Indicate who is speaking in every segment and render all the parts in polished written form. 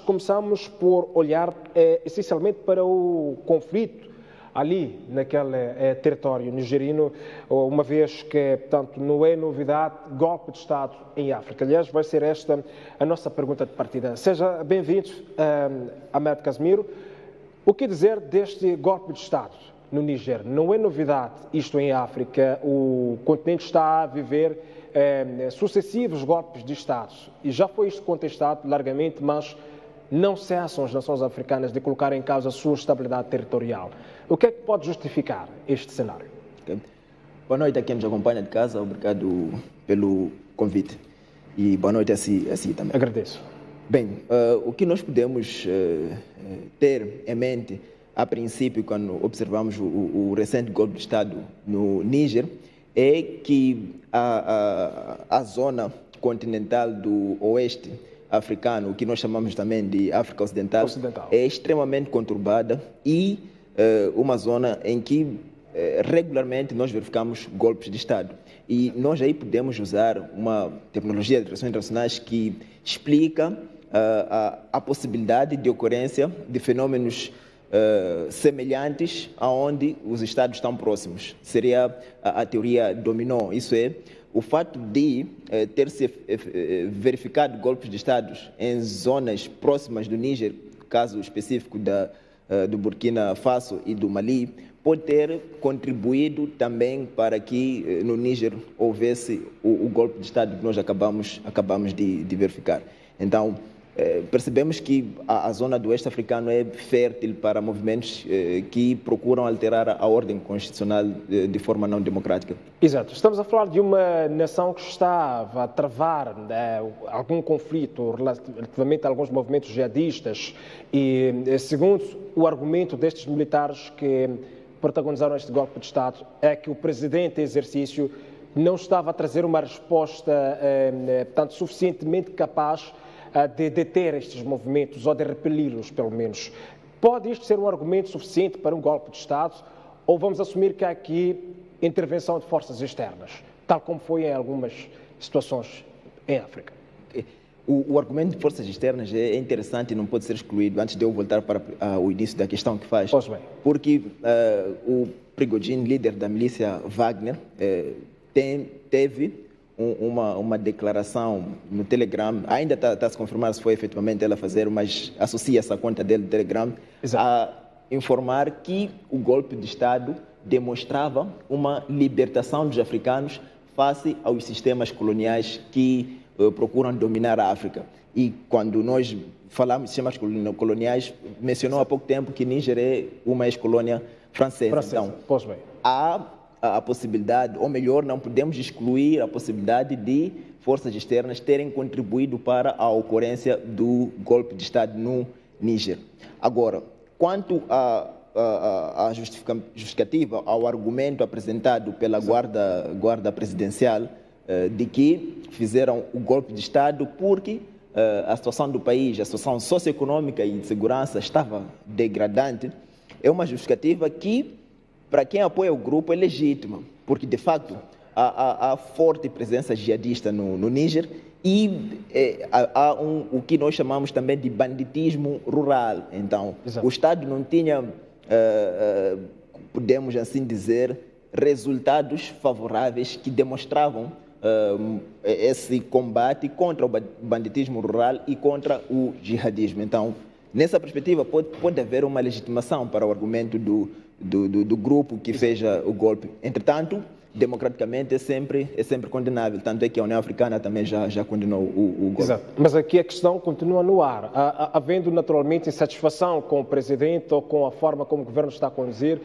Speaker 1: começamos por olhar essencialmente para o conflito ali naquele território nigeriano, uma vez que, portanto, não é novidade golpe de Estado em África. Aliás, vai ser esta a nossa pergunta de partida. Seja bem-vindo, Ahmed Casimiro. O que dizer deste golpe de Estado no Níger? Não é novidade isto em África. O continente está a viver sucessivos golpes de Estado e já foi isto contestado largamente, mas não cessam as nações africanas de colocar em causa a sua estabilidade territorial. O que é que pode justificar este cenário?
Speaker 2: Okay. Boa noite a quem nos acompanha de casa, obrigado pelo convite. E boa noite a si também.
Speaker 1: Agradeço.
Speaker 2: Bem, o que nós podemos ter em mente, a princípio, quando observamos o recente golpe de Estado no Níger, é que a zona continental do oeste africano, o que nós chamamos também de África Ocidental, é extremamente conturbada e uma zona em que regularmente nós verificamos golpes de Estado. E nós aí podemos usar uma tecnologia de relações internacionais que explica a possibilidade de ocorrência de fenômenos semelhantes aonde os Estados estão próximos. Seria a teoria dominó, isso é, o fato de ter-se verificado golpes de Estados em zonas próximas do Níger, caso específico do Burkina Faso e do Mali, pode ter contribuído também para que no Níger houvesse o golpe de Estado que nós acabamos de verificar. Então, percebemos que a zona do oeste africano é fértil para movimentos que procuram alterar a ordem constitucional de forma não democrática.
Speaker 1: Exato. Estamos a falar de uma nação que estava a travar algum conflito relativamente a alguns movimentos jihadistas e, segundo o argumento destes militares que protagonizaram este golpe de Estado, é que o presidente em exercício não estava a trazer uma resposta portanto, suficientemente capaz de deter estes movimentos ou de repeli-los, pelo menos. Pode isto ser um argumento suficiente para um golpe de Estado ou vamos assumir que há aqui intervenção de forças externas, tal como foi em algumas situações em África?
Speaker 2: O argumento de forças externas é interessante e não pode ser excluído, antes de eu voltar para o início da questão que faz.
Speaker 1: Pois bem.
Speaker 2: Porque o Prigogine, líder da milícia Wagner, teve uma declaração no Telegram, ainda está a se confirmar se foi efetivamente ela fazer, mas associa-se à conta dele do Telegram, a informar que o golpe de Estado demonstrava uma libertação dos africanos face aos sistemas coloniais que procuram dominar a África. E quando nós falamos de sistemas coloniais, mencionou há pouco tempo que Níger é uma ex-colônia francesa. Então,
Speaker 1: pois bem.
Speaker 2: Há a possibilidade, ou melhor, não podemos excluir a possibilidade de forças externas terem contribuído para a ocorrência do golpe de Estado no Níger. Agora, quanto à justificativa, ao argumento apresentado pela guarda presidencial de que fizeram o golpe de Estado porque a situação do país, a situação socioeconômica e de segurança estava degradante, é uma justificativa que, para quem apoia o grupo, é legítima, porque, de facto, há forte presença jihadista no Níger e há o que nós chamamos também de banditismo rural. Então, o Estado não tinha, podemos assim dizer, resultados favoráveis que demonstravam esse combate contra o banditismo rural e contra o jihadismo. Então, nessa perspectiva, pode haver uma legitimação para o argumento do grupo que fez o golpe. Entretanto, democraticamente é sempre condenável, tanto é que a União Africana também já condenou o golpe.
Speaker 1: Exato. Mas aqui a questão continua no ar. Havendo naturalmente insatisfação com o presidente ou com a forma como o governo está a conduzir,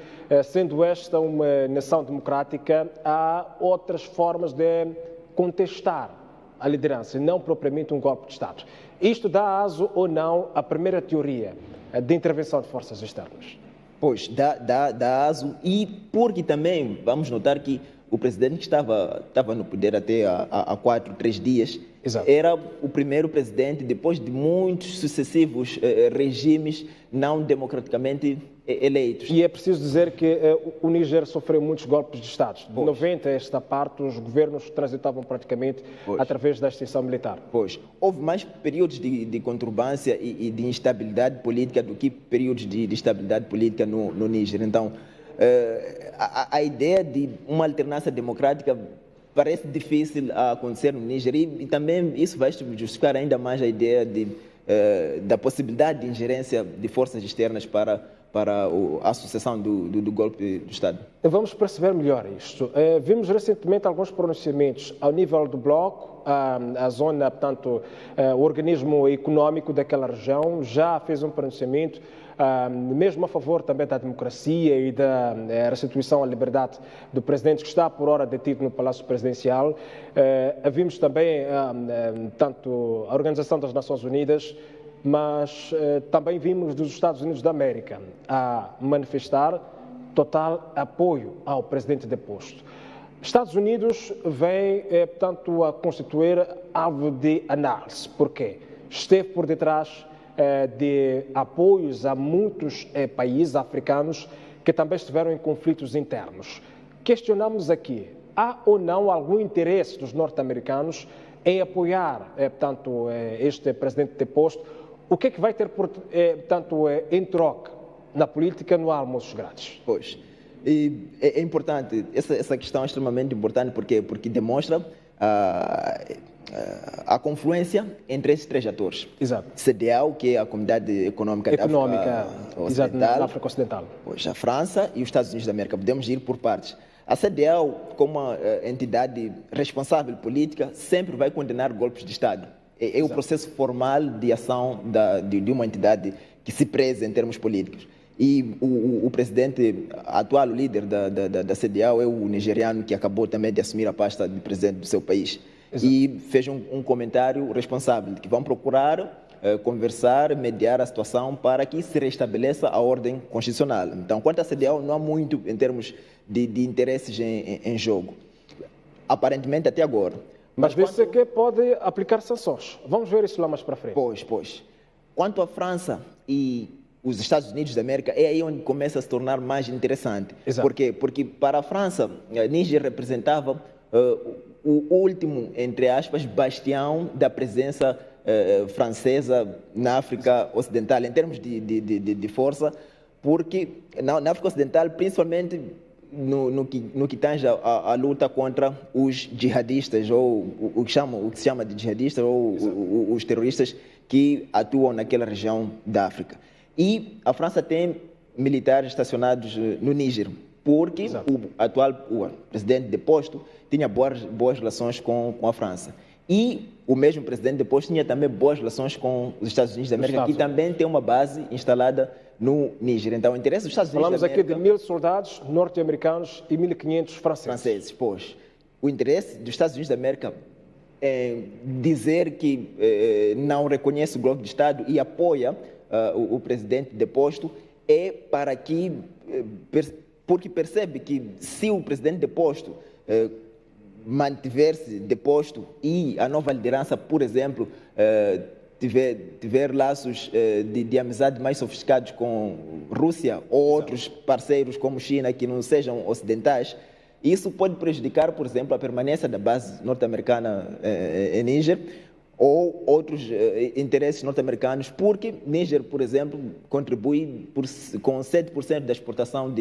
Speaker 1: sendo esta uma nação democrática, há outras formas de contestar a liderança, não propriamente um golpe de Estado. Isto dá aso ou não à primeira teoria de intervenção de forças externas?
Speaker 2: Pois, dá aso, e porque também vamos notar que o presidente que estava no poder até há 4, 3 dias,
Speaker 1: Exato.
Speaker 2: era o primeiro presidente, depois de muitos sucessivos regimes não democraticamente eleitos.
Speaker 1: E é preciso dizer que o Níger sofreu muitos golpes de Estado. De 90 a esta parte, os governos transitavam praticamente através da extinção militar.
Speaker 2: Pois, houve mais períodos de conturbância e de instabilidade política do que períodos de estabilidade política no Níger. Então, a ideia de uma alternância democrática parece difícil a acontecer no Níger e também isso vai justificar ainda mais a ideia da possibilidade de ingerência de forças externas para a sucessão do golpe do Estado.
Speaker 1: Vamos perceber melhor isto. Vimos recentemente alguns pronunciamentos ao nível do bloco, a zona, portanto, o organismo econômico daquela região já fez um pronunciamento mesmo a favor também da democracia e da restituição à liberdade do presidente que está por hora detido no Palácio Presidencial. Vimos também tanto a Organização das Nações Unidas, mas também vimos dos Estados Unidos da América a manifestar total apoio ao presidente deposto. Estados Unidos vem, portanto, a constituir alvo de análise. Porquê? Esteve por detrás de apoios a muitos países africanos que também estiveram em conflitos internos. Questionamos aqui, há ou não algum interesse dos norte-americanos em apoiar, portanto, este presidente deposto? O que é que vai ter, portanto, em troca na política no almoços grátis?
Speaker 2: Pois, e é importante, essa questão é extremamente importante porque demonstra a confluência entre esses 3 atores.
Speaker 1: Exato.
Speaker 2: CEDEAO, que é a Comunidade Econômica da
Speaker 1: África Ocidental.
Speaker 2: Pois, a França e os Estados Unidos da América. Podemos ir por partes. A CEDEAO, como uma entidade responsável política, sempre vai condenar golpes de Estado. É o processo formal de ação de uma entidade que se preza em termos políticos. E o presidente atual, o líder da CEDEAO, é o nigeriano que acabou também de assumir a pasta de presidente do seu país. Exato. E fez um comentário responsável, que vão procurar conversar, mediar a situação para que se restabeleça a ordem constitucional. Então, quanto à CEDEAO, não há muito em termos de interesses em jogo. Aparentemente, até agora.
Speaker 1: Mas vê-se que pode aplicar sanções. Vamos ver isso lá mais para frente.
Speaker 2: Pois. Quanto à França e os Estados Unidos da América, é aí onde começa a se tornar mais interessante.
Speaker 1: Exato.
Speaker 2: Por quê? Porque para a França, Níger representava o último, entre aspas, bastião da presença francesa na África Ocidental, em termos de força, porque na África Ocidental, principalmente no que tange a luta contra os jihadistas, ou o que se chama de jihadistas, ou os terroristas que atuam naquela região da África. E a França tem militares estacionados no Níger, porque o presidente deposto tinha boas relações com a França. E o mesmo presidente depois tinha também boas relações com os Estados Unidos da América, que também tem uma base instalada no Níger. Então, o interesse dos Estados Unidos
Speaker 1: da América... Falamos aqui de 1.000 soldados norte-americanos e 1.500 franceses.
Speaker 2: Pois. O interesse dos Estados Unidos da América é dizer que não reconhece o golpe de Estado e apoia o presidente deposto é para que... porque percebe que se o presidente deposto mantiver-se deposto e a nova liderança, por exemplo, tiver laços de amizade mais sofisticados com Rússia ou outros parceiros como China que não sejam ocidentais, isso pode prejudicar, por exemplo, a permanência da base norte-americana em Níger ou outros interesses norte-americanos, porque Níger, por exemplo, contribui com 7% da exportação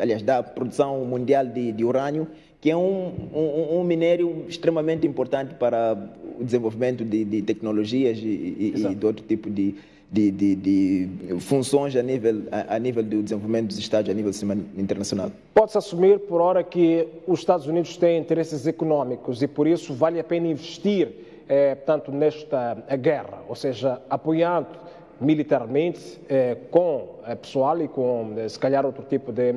Speaker 2: aliás, da produção mundial de urânio, que é um minério extremamente importante para o desenvolvimento de tecnologias e de outro tipo de funções a nível do desenvolvimento dos Estados, a nível internacional.
Speaker 1: Pode-se assumir, por hora, que os Estados Unidos têm interesses econômicos e, por isso, vale a pena investir portanto, nesta guerra, ou seja, apoiando militarmente, com pessoal e com, se calhar, outro tipo de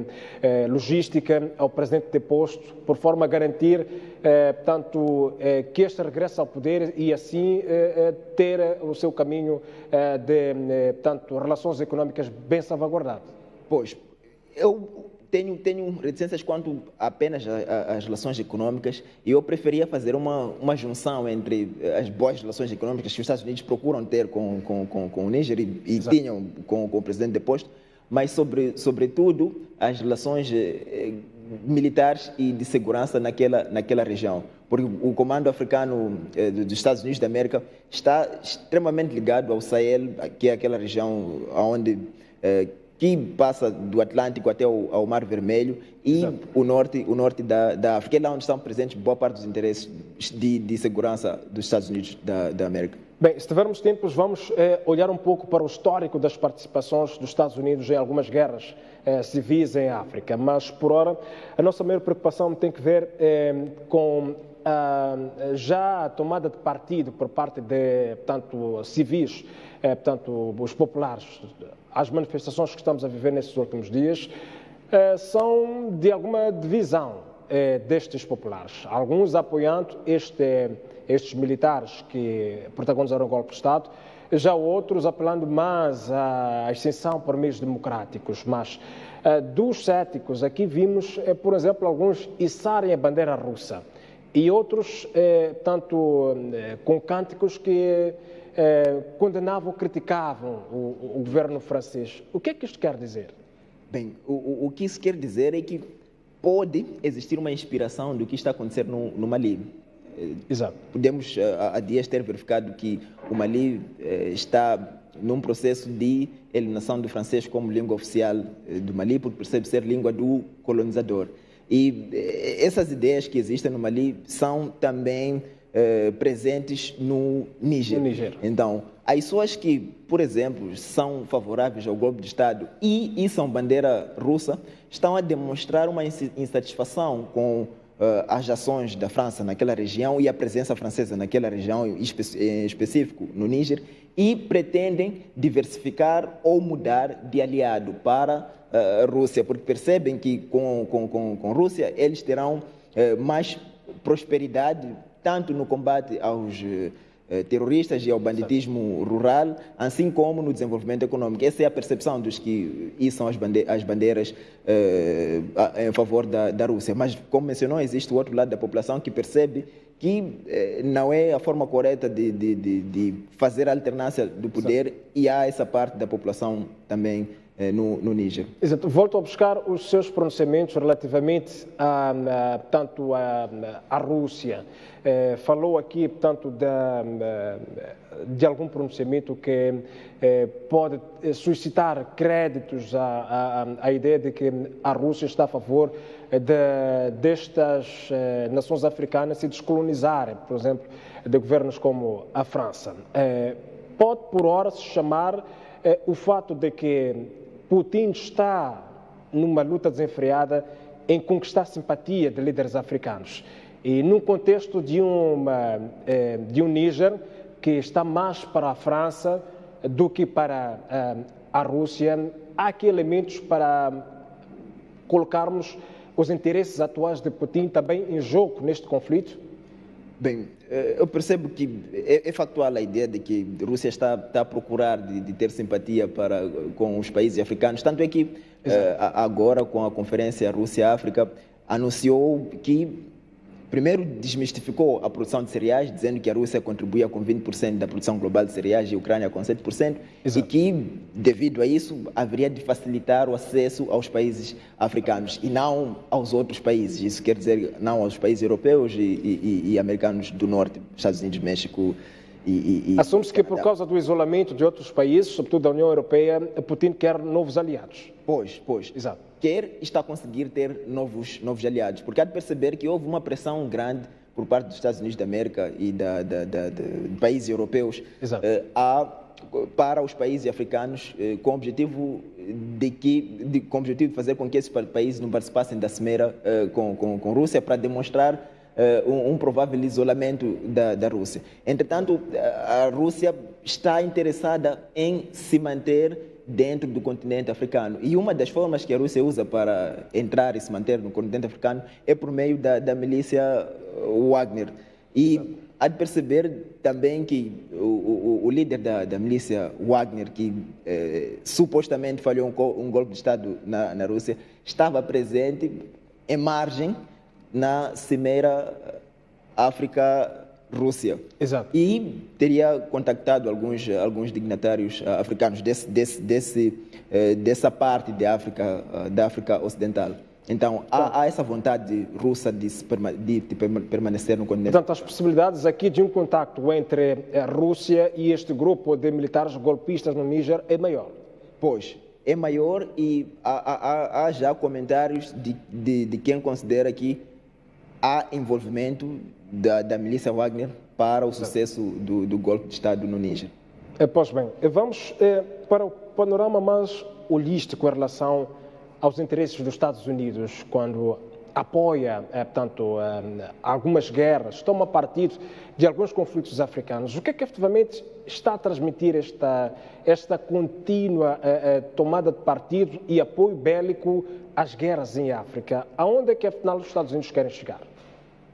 Speaker 1: logística ao presidente deposto, por forma a garantir, portanto, que este regresse ao poder e, assim, ter o seu caminho de, portanto, relações económicas bem salvaguardado.
Speaker 2: Pois, tenho reticências quanto apenas às relações econômicas, e eu preferia fazer uma junção entre as boas relações econômicas que os Estados Unidos procuram ter com o Níger e tinham com o presidente deposto, mas sobretudo as relações militares e de segurança naquela região. Porque o Comando Africano dos Estados Unidos da América está extremamente ligado ao Sahel, que é aquela região onde que passa do Atlântico até ao Mar Vermelho, e o norte da África. É lá onde estão presentes boa parte dos interesses de segurança dos Estados Unidos da América.
Speaker 1: Bem, se tivermos tempo, vamos olhar um pouco para o histórico das participações dos Estados Unidos em algumas guerras civis em África, mas por ora a nossa maior preocupação tem que ver com já a tomada de partido por parte de, portanto, civis, portanto, os populares. As manifestações que estamos a viver nesses últimos dias são de alguma divisão destes populares. Alguns apoiando estes militares que protagonizaram o golpe de Estado, já outros apelando mais à extensão por meios democráticos. Mas dos céticos aqui vimos, por exemplo, alguns içarem a bandeira russa e outros, tanto com cânticos que condenavam, criticavam o governo francês. O que é que isto quer dizer?
Speaker 2: Bem, o que isso quer dizer é que pode existir uma inspiração do que está acontecendo no Mali.
Speaker 1: Exato.
Speaker 2: Podemos há dias ter verificado que o Mali está num processo de eliminação do francês como língua oficial do Mali, porque percebe ser língua do colonizador. E essas ideias que existem no Mali são também presentes no Níger. Então, as pessoas que, por exemplo, são favoráveis ao golpe de Estado e são bandeira russa, estão a demonstrar uma insatisfação com as ações da França naquela região e a presença francesa naquela região, em específico no Níger, e pretendem diversificar ou mudar de aliado para a Rússia, porque percebem que com a Rússia eles terão mais prosperidade, tanto no combate aos terroristas e ao banditismo rural, assim como no desenvolvimento econômico. Essa é a percepção dos que são as bandeiras em favor da Rússia. Mas, como mencionou, existe o outro lado da população que percebe que não é a forma correta de fazer a alternância do poder. Exato. E há essa parte da população também no Níger.
Speaker 1: Exato. Volto a buscar os seus pronunciamentos relativamente tanto à Rússia. Falou aqui, portanto, de algum pronunciamento que pode suscitar créditos à ideia de que a Rússia está a favor destas nações africanas se descolonizarem, por exemplo, de governos como a França. Pode, por hora, se chamar o fato de que Putin está numa luta desenfreada em conquistar simpatia de líderes africanos. E num contexto de um Níger que está mais para a França do que para a Rússia, há aqui elementos para colocarmos os interesses atuais de Putin também em jogo neste conflito?
Speaker 2: Bem, eu percebo que é factual a ideia de que a Rússia está a procurar de ter simpatia com os países africanos. Tanto é que agora, com a Conferência Rússia-África, anunciou que primeiro desmistificou a produção de cereais, dizendo que a Rússia contribuía com 20% da produção global de cereais e a Ucrânia com 7%. Exato. E que, devido a isso, haveria de facilitar o acesso aos países africanos e não aos outros países. Isso quer dizer, não aos países europeus e americanos do norte, Estados Unidos, México
Speaker 1: Assume-se que por causa do isolamento de outros países, sobretudo da União Europeia, Putin quer novos aliados.
Speaker 2: Pois. Exato. Está a conseguir ter novos aliados, porque há de perceber que houve uma pressão grande por parte dos Estados Unidos da América e de países europeus para os países africanos com o objetivo de fazer com que esses países não participassem da cimeira com a Rússia, para demonstrar um provável isolamento da Rússia. Entretanto, a Rússia está interessada em se manter dentro do continente africano. E uma das formas que a Rússia usa para entrar e se manter no continente africano é por meio da milícia Wagner. E há de perceber também que o líder da milícia Wagner, que supostamente falhou um golpe de Estado na Rússia, estava presente em margem na cimeira África-Rússia.
Speaker 1: Exato.
Speaker 2: E teria contactado alguns dignatários africanos dessa parte da África Ocidental. Então, há essa vontade russa de permanecer no continente.
Speaker 1: Portanto, as possibilidades aqui de um contacto entre a Rússia e este grupo de militares golpistas no Níger é maior.
Speaker 2: Pois, é maior e há já comentários de quem considera que há envolvimento da milícia Wagner para o sucesso do golpe de Estado no Níger.
Speaker 1: Pois bem, vamos para o panorama mais holístico em relação aos interesses dos Estados Unidos quando apoia, portanto, algumas guerras, toma partido de alguns conflitos africanos. O que é que efetivamente está a transmitir esta contínua tomada de partido e apoio bélico às guerras em África? Aonde é que, afinal, os Estados Unidos querem chegar?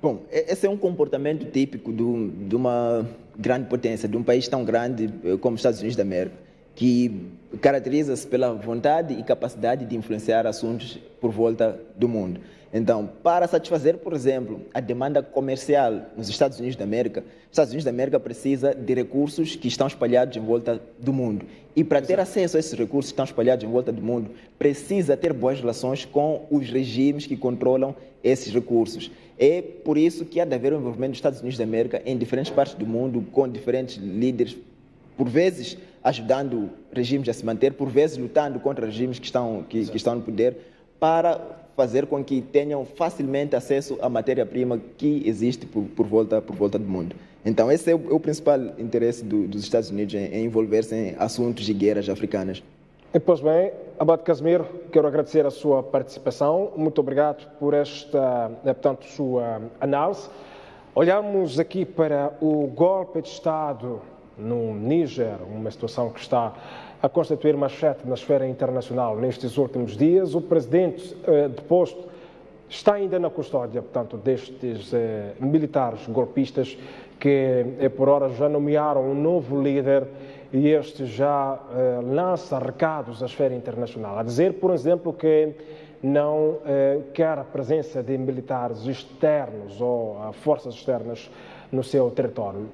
Speaker 2: Bom, esse é um comportamento típico de uma grande potência, de um país tão grande como os Estados Unidos da América, que caracteriza-se pela vontade e capacidade de influenciar assuntos por volta do mundo. Então, para satisfazer, por exemplo, a demanda comercial nos Estados Unidos da América, os Estados Unidos da América precisa de recursos que estão espalhados em volta do mundo. E para ter acesso a esses recursos que estão espalhados em volta do mundo, precisa ter boas relações com os regimes que controlam esses recursos. É por isso que há de haver um envolvimento dos Estados Unidos da América em diferentes partes do mundo, com diferentes líderes, por vezes ajudando regimes a se manter, por vezes lutando contra regimes que estão no poder, para fazer com que tenham facilmente acesso à matéria-prima que existe por volta do mundo. Então, esse é o principal interesse dos Estados Unidos em envolver-se em assuntos de guerras africanas.
Speaker 1: Pois bem, Abate Casimiro, quero agradecer a sua participação. Muito obrigado por esta, portanto, sua análise. Olhamos aqui para o golpe de Estado no Níger, uma situação que está a constituir manchete na esfera internacional nestes últimos dias. O presidente deposto está ainda na custódia, portanto, destes militares golpistas que, por hora, já nomearam um novo líder e este já lança recados à esfera internacional, a dizer, por exemplo, que não quer a presença de militares externos ou forças externas no seu território.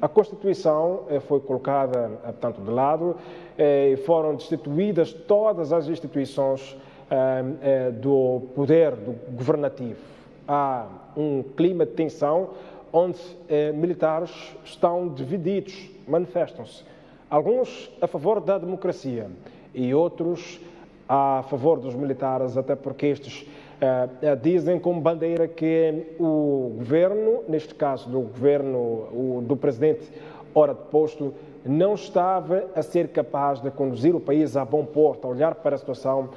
Speaker 1: A Constituição foi colocada, portanto, de lado e foram destituídas todas as instituições do poder governativo. Há um clima de tensão onde militares estão divididos, manifestam-se. Alguns a favor da democracia e outros a favor dos militares, até porque estes dizem como bandeira que o governo, neste caso do governo do presidente ora deposto, não estava a ser capaz de conduzir o país a bom porto, a olhar para a situação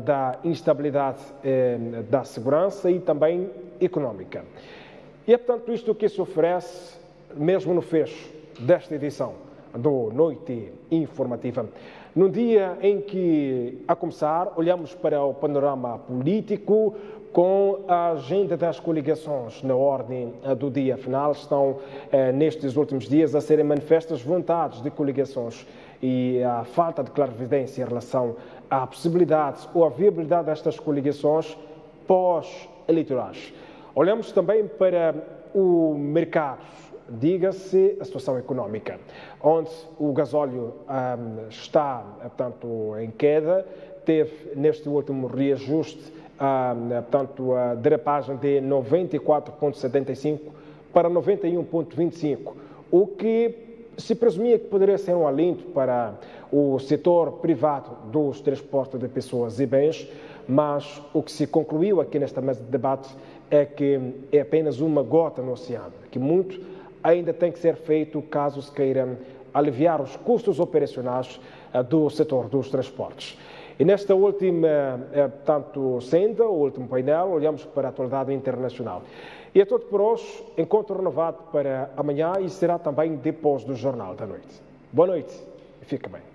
Speaker 1: da instabilidade da segurança e também económica. E é, portanto, isto que se oferece, mesmo no fecho desta edição do Noite Informativa. No dia em que, a começar, olhamos para o panorama político com a agenda das coligações na ordem do dia. Afinal, estão nestes últimos dias a serem manifestas vontades de coligações e a falta de clarividência em relação à possibilidade ou à viabilidade destas coligações pós-eleitorais. Olhamos também para o mercado, diga-se a situação económica, onde o gasóleo está, portanto, em queda, teve neste último reajuste, portanto, a derrapagem de 94,75 para 91,25, o que se presumia que poderia ser um alento para o setor privado dos transportes de pessoas e bens, mas o que se concluiu aqui nesta mesa de debate é que é apenas uma gota no oceano, que muito ainda tem que ser feito caso se queira aliviar os custos operacionais do setor dos transportes. E nesta última, portanto, senda, o último painel, olhamos para a atualidade internacional. E é tudo por hoje, encontro renovado para amanhã e será também depois do Jornal da Noite. Boa noite e fique bem.